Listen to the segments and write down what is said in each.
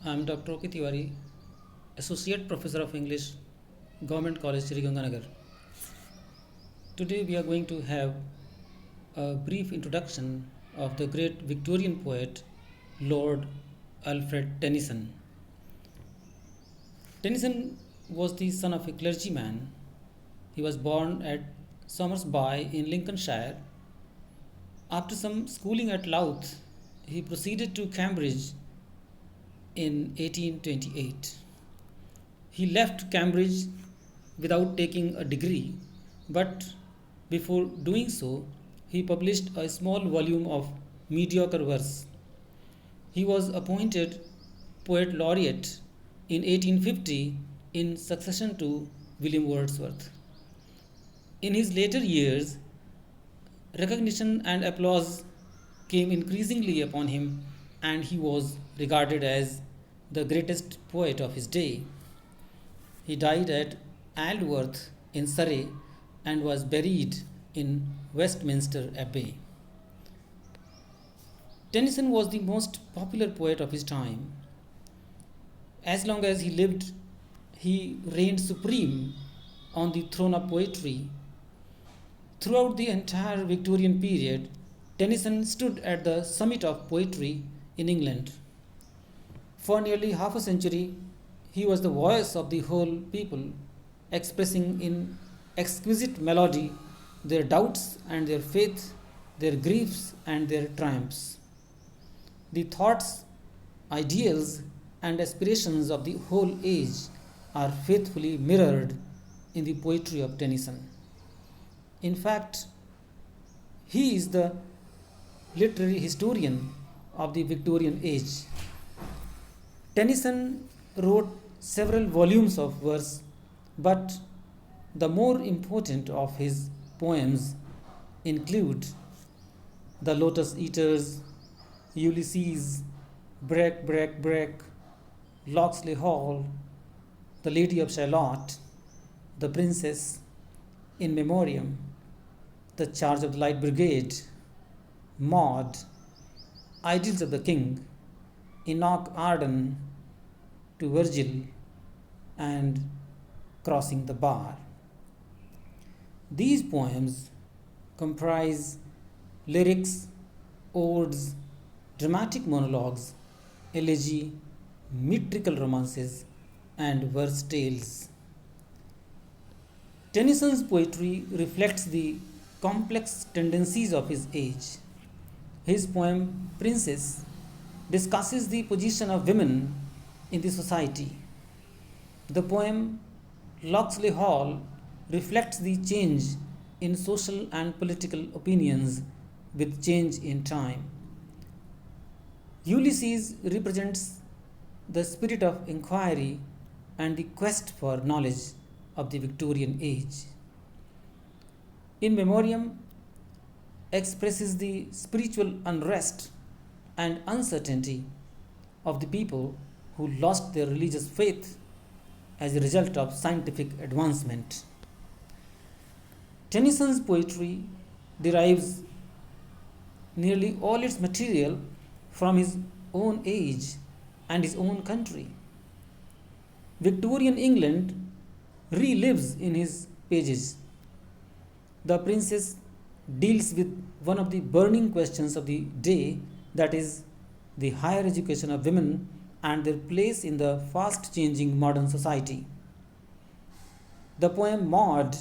I'm Dr. Tiwari, Associate Professor of English, Government College, Sriganganagar. Today we are going to have a brief introduction of the great Victorian poet Lord Alfred Tennyson. Tennyson was the son of a clergyman. He was born at Somersby in Lincolnshire. After some schooling at Louth, he proceeded to Cambridge in 1828. He left Cambridge without taking a degree, but before doing so, he published a small volume of mediocre verse. He was appointed poet laureate in 1850 in succession to William Wordsworth. In his later years, recognition and applause came increasingly upon him, and he was regarded as the greatest poet of his day. He died at Aldworth in Surrey and was buried in Westminster Abbey. Tennyson was the most popular poet of his time. As long as he lived, he reigned supreme on the throne of poetry. Throughout the entire Victorian period, Tennyson stood at the summit of poetry in England. For nearly half a century, he was the voice of the whole people, expressing in exquisite melody their doubts and their faith, their griefs and their triumphs. The thoughts, ideals, and aspirations of the whole age are faithfully mirrored in the poetry of Tennyson. In fact, he is the literary historian of the Victorian age. Tennyson wrote several volumes of verse, but the more important of his poems include The Lotus Eaters, Ulysses, Break, Break, Break, Locksley Hall, The Lady of Shalott, The Princess, In Memoriam, The Charge of the Light Brigade, Maud, Idylls of the King, Enoch Arden, To Virgil, and Crossing the Bar. These poems comprise lyrics, odes, dramatic monologues, elegy, metrical romances, and verse tales. Tennyson's poetry reflects the complex tendencies of his age. His poem Princess discusses the position of women in the society. The poem Locksley Hall reflects the change in social and political opinions with change in time. Ulysses represents the spirit of inquiry and the quest for knowledge of the Victorian age. In Memoriam expresses the spiritual unrest and uncertainty of the people who lost their religious faith as a result of scientific advancement. Tennyson's poetry derives nearly all its material from his own age and his own country. Victorian England relives in his pages. The Princess deals with one of the burning questions of the day, that is, the higher education of women and their place in the fast changing modern society. The poem Maud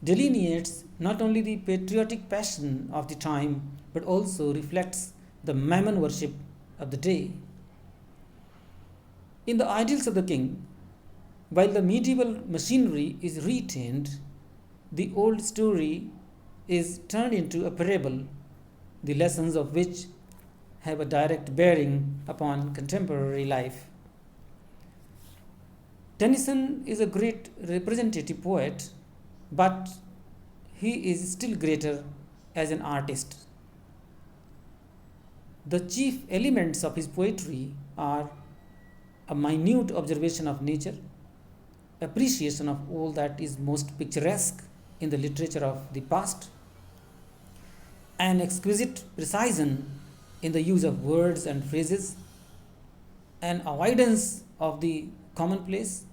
delineates not only the patriotic passion of the time but also reflects the mammon worship of the day. In the Idylls of the King, while the medieval machinery is retained, the old story is turned into a parable, the lessons of which have a direct bearing upon contemporary life. Tennyson is a great representative poet, but he is still greater as an artist. The chief elements of his poetry are a minute observation of nature, appreciation of all that is most picturesque in the literature of the past, an exquisite precision in the use of words and phrases, an avoidance of the commonplace,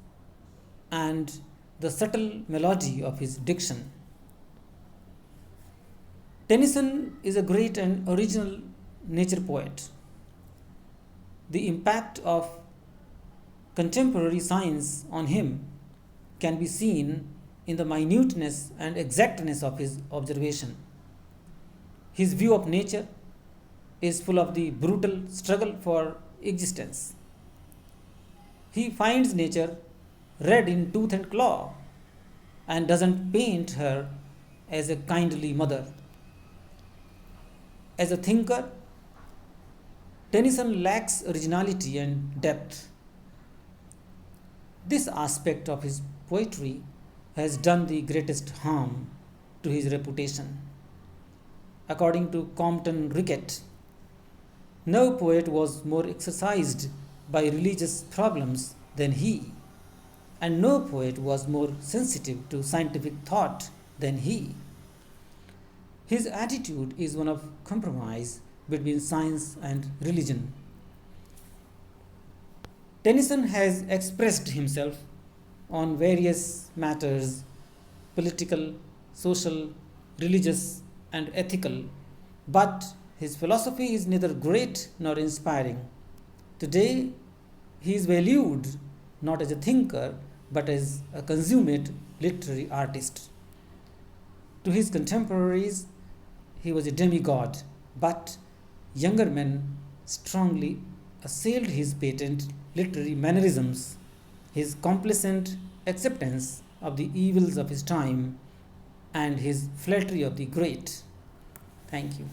and the subtle melody of his diction. Tennyson is a great and original nature poet. The impact of contemporary science on him can be seen in the minuteness and exactness of his observation. His view of nature is full of the brutal struggle for existence. He finds nature red in tooth and claw and doesn't paint her as a kindly mother. As a thinker, Tennyson lacks originality and depth. This aspect of his poetry has done the greatest harm to his reputation. According to Compton Rickett, no poet was more exercised by religious problems than he, and no poet was more sensitive to scientific thought than he. His attitude is one of compromise between science and religion. Tennyson has expressed himself on various matters, political, social, religious, and ethical, but his philosophy is neither great nor inspiring. Today, he is valued not as a thinker but as a consummate literary artist. To his contemporaries, he was a demigod, but younger men strongly assailed his patent literary mannerisms, his complacent acceptance of the evils of his time, and his flattery of the great. Thank you.